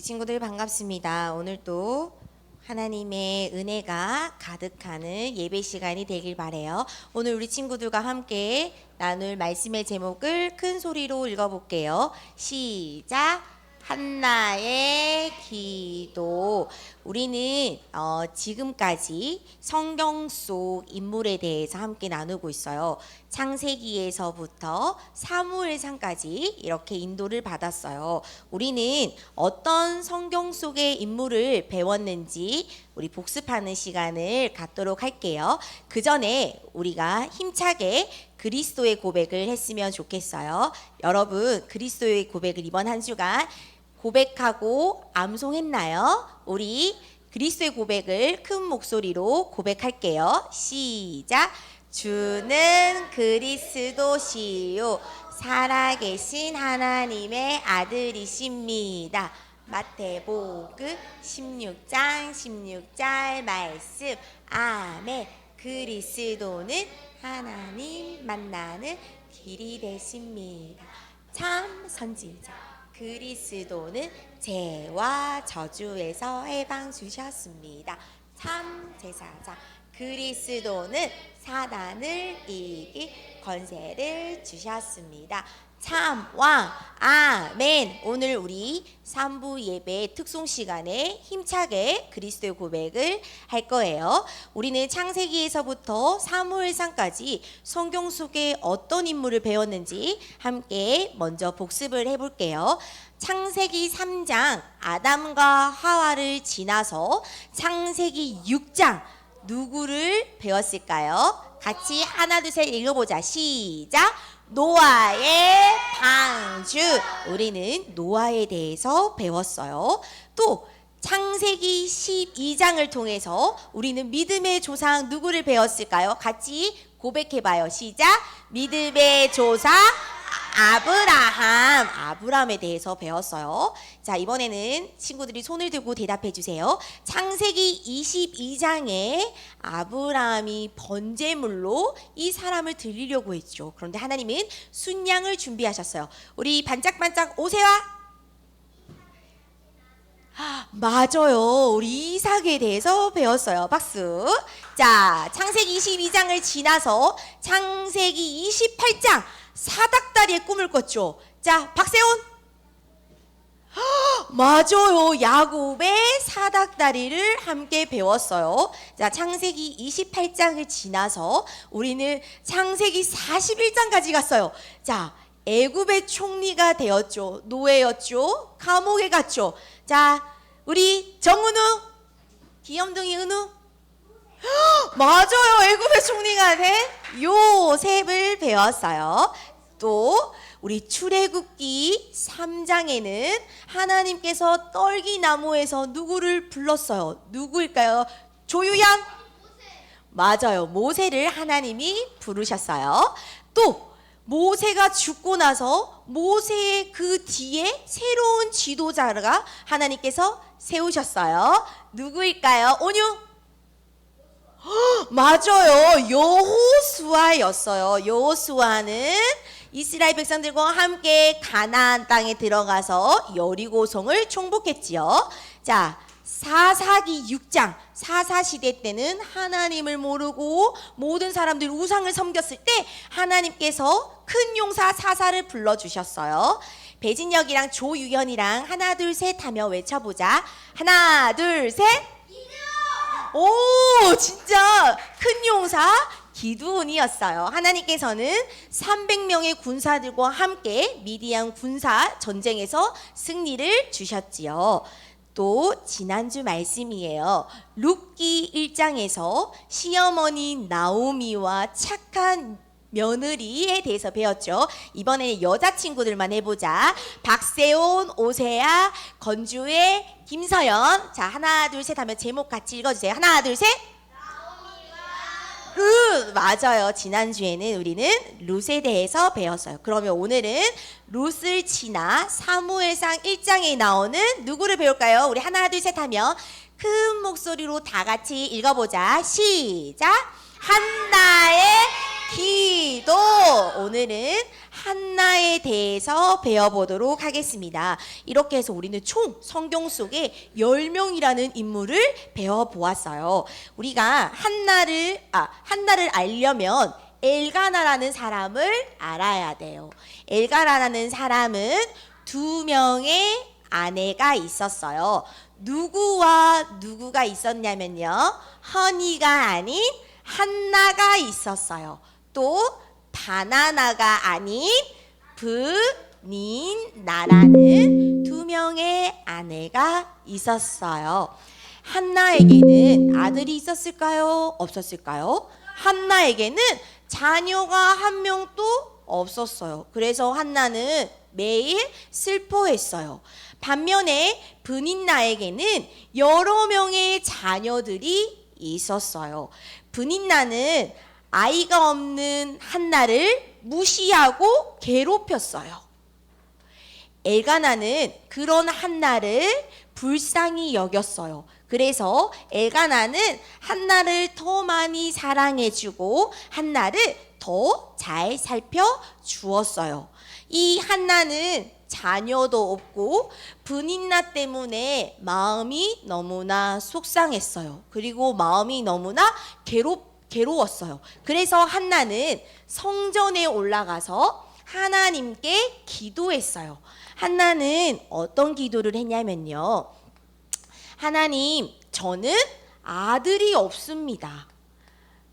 친구들 반갑습니다. 오늘도 하나님의 은혜가 가득하는 예배 시간이 되길 바래요. 오늘 우리 친구들과 함께 나눌 말씀의 제목을 큰 소리로 읽어볼게요. 시작! 한나의 기도. 우리는 지금까지 성경 속 인물에 대해서 함께 나누고 있어요. 창세기에서부터 사무엘상까지 이렇게 인도를 받았어요. 우리는 어떤 성경 속의 인물을 배웠는지 우리 복습하는 시간을 갖도록 할게요. 그 전에 우리가 힘차게 그리스도의 고백을 했으면 좋겠어요. 여러분, 그리스도의 고백을 이번 한 주간 고백하고 암송했나요? 우리 그리스도의 고백을 큰 목소리로 고백할게요. 시작! 주는 그리스도시요 살아계신 하나님의 아들이십니다. 마태복음 16장 16절 말씀. 아멘. 그리스도는 하나님 만나는 길이 되십니다. 참 선지자. 그리스도는 죄와 저주에서 해방 주셨습니다. 참 제사장. 그리스도는 사단을 이길 권세를 주셨습니다. 참 왕. 아멘. 오늘 우리 3부 예배 특송 시간에 힘차게 그리스도의 고백을 할 거예요. 우리는 창세기에서부터 사무엘상까지 성경 속에 어떤 인물을 배웠는지 함께 먼저 복습을 해볼게요. 창세기 3장 아담과 하와를 지나서 창세기 6장 누구를 배웠을까요? 같이 하나 둘 셋 읽어보자. 시작! 노아의 방주. 우리는 노아에 대해서 배웠어요. 또 창세기 12장을 통해서 우리는 믿음의 조상 누구를 배웠을까요? 같이 고백해봐요. 시작! 믿음의 조상 아브라함에 대해서 배웠어요. 자, 이번에는 친구들이 손을 들고 대답해 주세요. 창세기 22장에 아브라함이 번제물로 이 사람을 드리려고 했죠. 그런데 하나님은 순양을 준비하셨어요. 우리 반짝반짝 오세와. 맞아요. 우리 이삭에 대해서 배웠어요. 박수. 자, 창세기 22장을 지나서 창세기 28장 사닥다리의 꿈을 꿨죠. 자, 박세훈. 맞아요. 야곱의 사닥다리를 함께 배웠어요. 자, 창세기 28장을 지나서 우리는 창세기 41장까지 갔어요. 자, 애굽의 총리가 되었죠. 노예였죠. 감옥에 갔죠. 자, 우리 정은우, 귀염둥이 은우. 맞아요. 애굽의 총리가 된 요셉을 배웠어요. 또 우리 출애굽기 3장에는 하나님께서 떨기나무에서 누구를 불렀어요? 누구일까요? 조유연? 맞아요. 모세를 하나님이 부르셨어요. 또 모세가 죽고 나서 모세의 그 뒤에 새로운 지도자가 하나님께서 세우셨어요. 누구일까요? 온유? 맞아요. 여호수아였어요. 여호수아는 이스라엘 백성들과 함께 가나안 땅에 들어가서 여리고성을 총복했지요. 자, 사사기 6장 사사시대 때는 하나님을 모르고 모든 사람들이 우상을 섬겼을 때 하나님께서 큰 용사 사사를 불러주셨어요. 배진혁이랑 조유연이랑 하나 둘 셋 하며 외쳐보자. 하나 둘 셋. 오, 진짜 큰 용사 기드온이었어요. 하나님께서는 300명의 군사들과 함께 미디안 군사 전쟁에서 승리를 주셨지요. 또 지난주 말씀이에요. 룻기 1장에서 시어머니 나오미와 착한 며느리에 대해서 배웠죠. 이번에는 여자친구들만 해보자. 박세온, 오세아, 건주의 김서연. 자, 하나 둘 셋 하면 제목 같이 읽어주세요. 하나 둘 셋. 룻. 맞아요. 지난주에는 우리는 룻에 대해서 배웠어요. 그러면 오늘은 룻을 지나 사무엘상 1장에 나오는 누구를 배울까요? 우리 하나 둘 셋 하면 큰 목소리로 다 같이 읽어보자. 시작. 한나의 기도. 오늘은 한나에 대해서 배워보도록 하겠습니다. 이렇게 해서 우리는 총 성경 속에 10명이라는 인물을 배워보았어요. 우리가 한나를 알려면 엘가나라는 사람을 알아야 돼요. 엘가나라는 사람은 2명의 아내가 있었어요. 누구와 누구가 있었냐면요, 허니가 아닌 한나가 있었어요. 또 바나나가 아닌 브닌나라는 2명의 아내가 있었어요. 한나에게는 아들이 있었을까요? 없었을까요? 한나에게는 자녀가 한 명도 없었어요. 그래서 한나는 매일 슬퍼했어요. 반면에 브닌나에게는 여러 명의 자녀들이 있었어요. 브닌나는 아이가 없는 한나를 무시하고 괴롭혔어요. 엘가나는 그런 한나를 불쌍히 여겼어요. 그래서 엘가나는 한나를 더 많이 사랑해주고 한나를 더 잘 살펴주었어요. 이 한나는 자녀도 없고 브닌나 때문에 마음이 너무나 속상했어요. 그리고 마음이 너무나 괴로웠어요. 그래서 한나는 성전에 올라가서 하나님께 기도했어요. 한나는 어떤 기도를 했냐면요, 하나님, 저는 아들이 없습니다.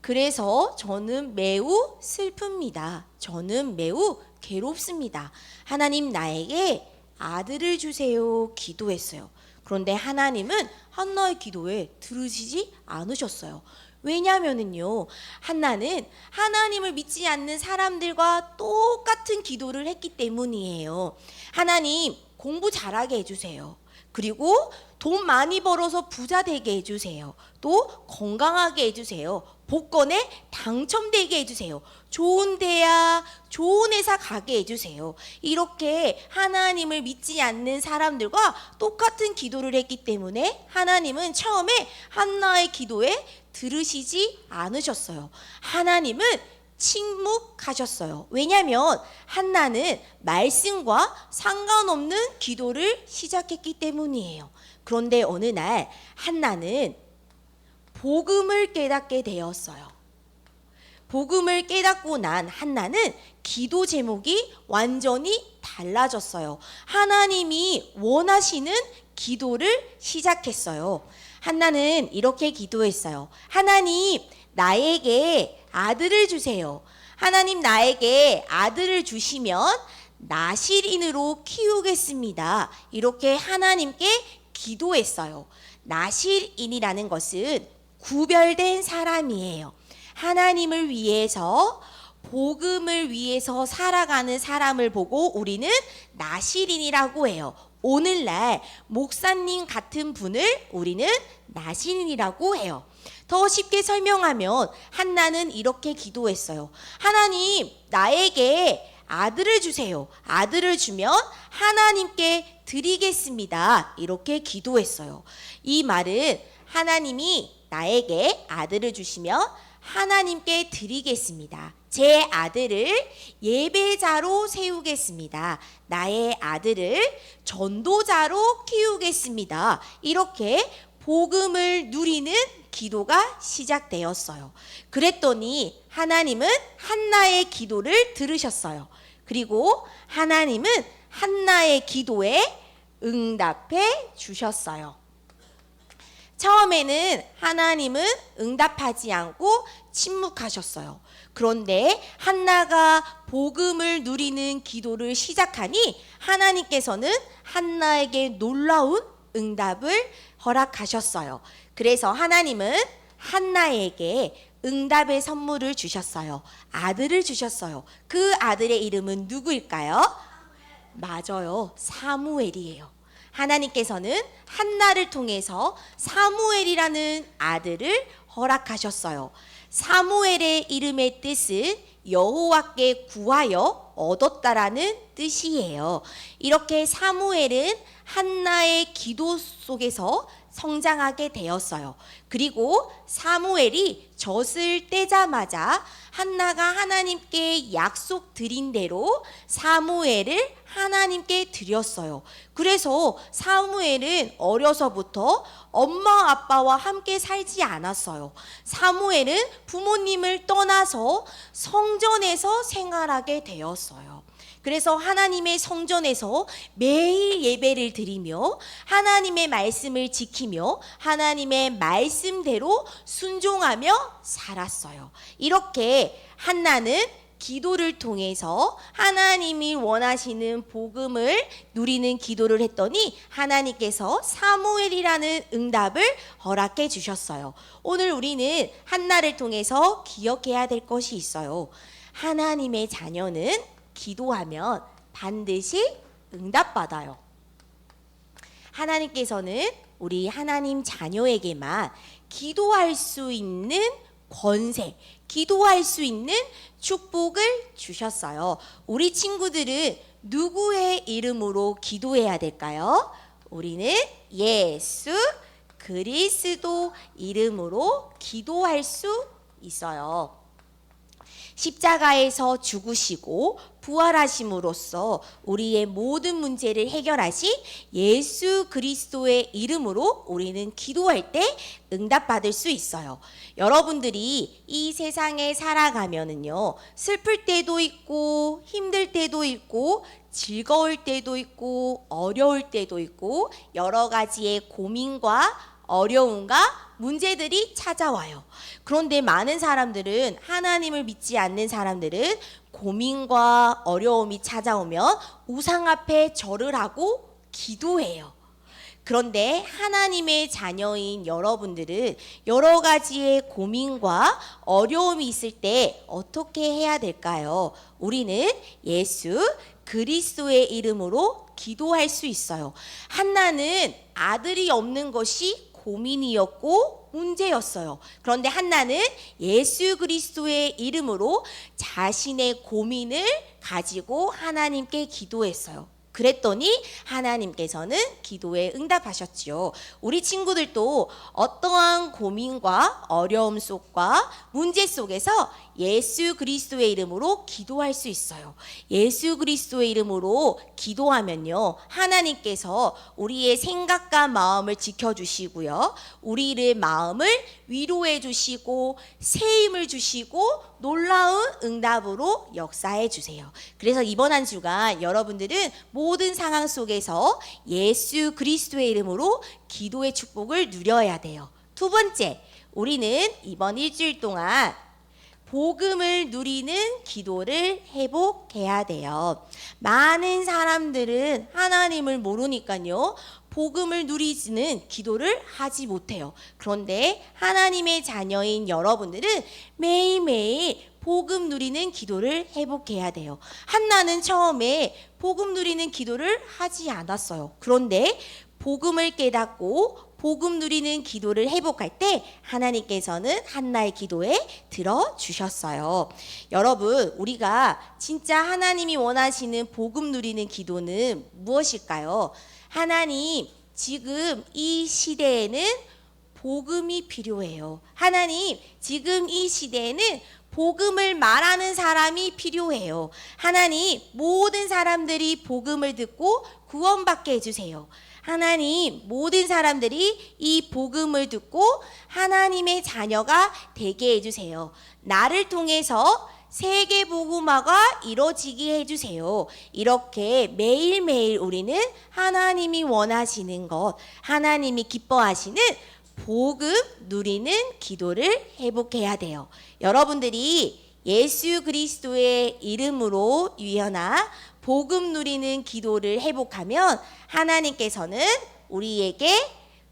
그래서 저는 매우 슬픕니다. 저는 매우 괴롭습니다. 하나님, 나에게 아들을 주세요. 기도했어요. 그런데 하나님은 한나의 기도에 들으시지 않으셨어요. 왜냐면은요, 한나는 하나님을 믿지 않는 사람들과 똑같은 기도를 했기 때문이에요. 하나님, 공부 잘하게 해주세요. 그리고 돈 많이 벌어서 부자 되게 해주세요. 또 건강하게 해주세요. 복권에 당첨되게 해주세요. 좋은 대학, 좋은 회사 가게 해주세요. 이렇게 하나님을 믿지 않는 사람들과 똑같은 기도를 했기 때문에 하나님은 처음에 한나의 기도에 들으시지 않으셨어요. 하나님은 침묵하셨어요. 왜냐하면 한나는 말씀과 상관없는 기도를 시작했기 때문이에요. 그런데 어느 날 한나는 복음을 깨닫게 되었어요. 복음을 깨닫고 난 한나는 기도 제목이 완전히 달라졌어요. 하나님이 원하시는 기도를 시작했어요. 한나는 이렇게 기도했어요. 하나님, 나에게 아들을 주세요. 하나님, 나에게 아들을 주시면 나실인으로 키우겠습니다. 이렇게 하나님께 기도했어요. 나실인이라는 것은 구별된 사람이에요. 하나님을 위해서, 복음을 위해서 살아가는 사람을 보고 우리는 나실인이라고 해요. 오늘날 목사님 같은 분을 우리는 나실인이라고 해요. 더 쉽게 설명하면 한나는 이렇게 기도했어요. 하나님, 나에게 아들을 주세요. 아들을 주면 하나님께 드리겠습니다. 이렇게 기도했어요. 이 말은 하나님이 나에게 아들을 주시면 하나님께 드리겠습니다. 제 아들을 예배자로 세우겠습니다. 나의 아들을 전도자로 키우겠습니다. 이렇게 복음을 누리는 기도가 시작되었어요. 그랬더니 하나님은 한나의 기도를 들으셨어요. 그리고 하나님은 한나의 기도에 응답해 주셨어요. 처음에는 하나님은 응답하지 않고 침묵하셨어요. 그런데 한나가 복음을 누리는 기도를 시작하니 하나님께서는 한나에게 놀라운 응답을 허락하셨어요. 그래서 하나님은 한나에게 응답의 선물을 주셨어요. 아들을 주셨어요. 그 아들의 이름은 누구일까요? 맞아요. 사무엘이에요. 하나님께서는 한나를 통해서 사무엘이라는 아들을 허락하셨어요. 사무엘의 이름의 뜻은 여호와께 구하여 얻었다라는 뜻이에요. 이렇게 사무엘은 한나의 기도 속에서 성장하게 되었어요. 그리고 사무엘이 젖을 떼자마자 한나가 하나님께 약속 드린 대로 사무엘을 하나님께 드렸어요. 그래서 사무엘은 어려서부터 엄마 아빠와 함께 살지 않았어요. 사무엘은 부모님을 떠나서 성전에서 생활하게 되었어요. 그래서 하나님의 성전에서 매일 예배를 드리며 하나님의 말씀을 지키며 하나님의 말씀대로 순종하며 살았어요. 이렇게 한나는 기도를 통해서 하나님이 원하시는 복음을 누리는 기도를 했더니 하나님께서 사무엘이라는 응답을 허락해 주셨어요. 오늘 우리는 한나를 통해서 기억해야 될 것이 있어요. 하나님의 자녀는 기도하면 반드시 응답받아요. 하나님께서는 우리 하나님 자녀에게만 기도할 수 있는 권세, 기도할 수 있는 축복을 주셨어요. 우리 친구들은 누구의 이름으로 기도해야 될까요? 우리는 예수 그리스도 이름으로 기도할 수 있어요. 십자가에서 죽으시고 부활하심으로써 우리의 모든 문제를 해결하신 예수 그리스도의 이름으로 우리는 기도할 때 응답받을 수 있어요. 여러분들이 이 세상에 살아가면은요, 슬플 때도 있고 힘들 때도 있고 즐거울 때도 있고 어려울 때도 있고 여러 가지의 고민과 어려움과 문제들이 찾아와요. 그런데 많은 사람들은, 하나님을 믿지 않는 사람들은 고민과 어려움이 찾아오면 우상 앞에 절을 하고 기도해요. 그런데 하나님의 자녀인 여러분들은 여러 가지의 고민과 어려움이 있을 때 어떻게 해야 될까요? 우리는 예수 그리스도의 이름으로 기도할 수 있어요. 한나는 아들이 없는 것이 고민이었고 문제였어요. 그런데 한나는 예수 그리스도의 이름으로 자신의 고민을 가지고 하나님께 기도했어요. 그랬더니 하나님께서는 기도에 응답하셨지요. 우리 친구들도 어떠한 고민과 어려움 속과 문제 속에서 예수 그리스도의 이름으로 기도할 수 있어요. 예수 그리스도의 이름으로 기도하면요, 하나님께서 우리의 생각과 마음을 지켜주시고요, 우리의 마음을 위로해 주시고 새 힘을 주시고 놀라운 응답으로 역사해 주세요. 그래서 이번 한 주간 여러분들은 모든 상황 속에서 예수 그리스도의 이름으로 기도의 축복을 누려야 돼요. 두 번째, 우리는 이번 일주일 동안 복음을 누리는 기도를 회복해야 돼요. 많은 사람들은 하나님을 모르니까요, 복음을 누리지는 기도를 하지 못해요. 그런데 하나님의 자녀인 여러분들은 매일매일 복음 누리는 기도를 회복해야 돼요. 한나는 처음에 복음 누리는 기도를 하지 않았어요. 그런데 복음을 깨닫고 복음 누리는 기도를 회복할 때 하나님께서는 한나의 기도에 들어주셨어요. 여러분, 우리가 진짜 하나님이 원하시는 복음 누리는 기도는 무엇일까요? 하나님, 지금 이 시대에는 복음이 필요해요. 하나님, 지금 이 시대에는 복음을 말하는 사람이 필요해요. 하나님, 모든 사람들이 복음을 듣고 구원받게 해주세요. 하나님, 모든 사람들이 이 복음을 듣고 하나님의 자녀가 되게 해주세요. 나를 통해서 세계 복음화가 이루어지게 해주세요. 이렇게 매일매일 우리는 하나님이 원하시는 것, 하나님이 기뻐하시는 복음 누리는 기도를 회복해야 돼요. 여러분들이 예수 그리스도의 이름으로 유연한 복음 누리는 기도를 회복하면 하나님께서는 우리에게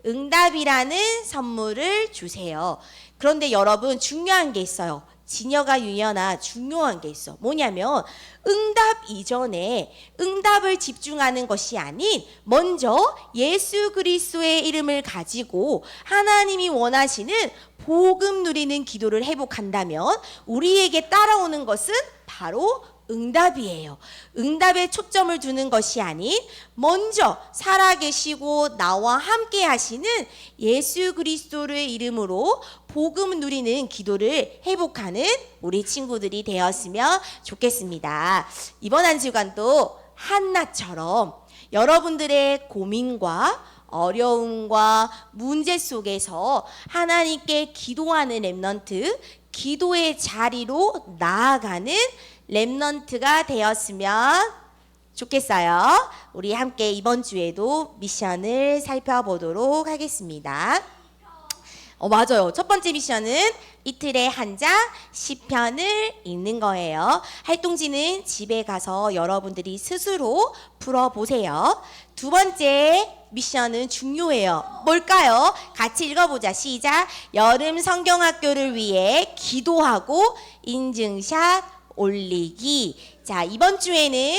응답이라는 선물을 주세요. 그런데 여러분, 중요한 게 있어요. 진여가 유연한 중요한 게 있어. 뭐냐면 응답 이전에 응답을 집중하는 것이 아닌 먼저 예수 그리스도의 이름을 가지고 하나님이 원하시는 복음 누리는 기도를 회복한다면 우리에게 따라오는 것은 바로 응답이에요. 응답에 초점을 두는 것이 아닌 먼저 살아계시고 나와 함께 하시는 예수 그리스도의 이름으로 복음 누리는 기도를 회복하는 우리 친구들이 되었으면 좋겠습니다. 이번 한 주간도 한나처럼 여러분들의 고민과 어려움과 문제 속에서 하나님께 기도하는 렘넌트, 기도의 자리로 나아가는 렘넌트가 되었으면 좋겠어요. 우리 함께 이번 주에도 미션을 살펴보도록 하겠습니다. 맞아요. 첫 번째 미션은 이틀에 한 장 시편을 읽는 거예요. 활동지는 집에 가서 여러분들이 스스로 풀어보세요. 두 번째 미션은 중요해요. 뭘까요? 같이 읽어보자. 시작. 여름 성경학교를 위해 기도하고 인증샷 올리기. 자, 이번 주에는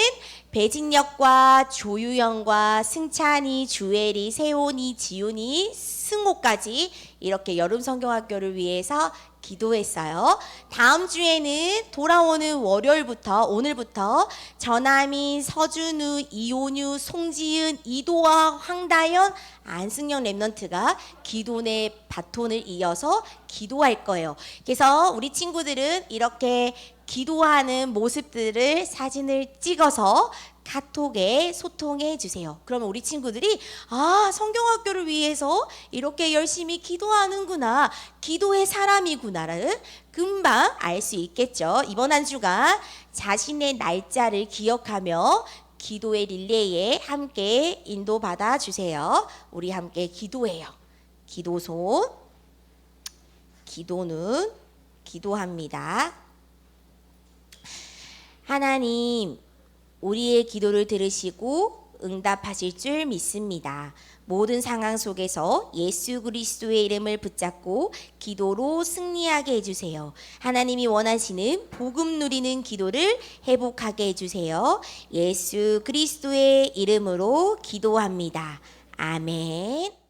배진혁과 조유영과 승찬이, 주엘이, 세온이, 지훈이, 승호까지 이렇게 여름 성경학교를 위해서 기도했어요. 다음 주에는 돌아오는 월요일부터 오늘부터 전하민, 서준우, 이온유, 송지은, 이도아, 황다연, 안승영 렘넌트가 기도의 바톤을 이어서 기도할 거예요. 그래서 우리 친구들은 이렇게 기도하는 모습들을 사진을 찍어서 카톡에 소통해 주세요. 그러면 우리 친구들이 성경학교를 위해서 이렇게 열심히 기도하는구나, 기도의 사람이구나를 금방 알 수 있겠죠. 이번 한 주간 자신의 날짜를 기억하며 기도의 릴레이에 함께 인도받아 주세요. 우리 함께 기도해요. 기도손, 기도는 기도합니다. 하나님, 우리의 기도를 들으시고 응답하실 줄 믿습니다. 모든 상황 속에서 예수 그리스도의 이름을 붙잡고 기도로 승리하게 해주세요. 하나님이 원하시는 복음 누리는 기도를 회복하게 해주세요. 예수 그리스도의 이름으로 기도합니다. 아멘.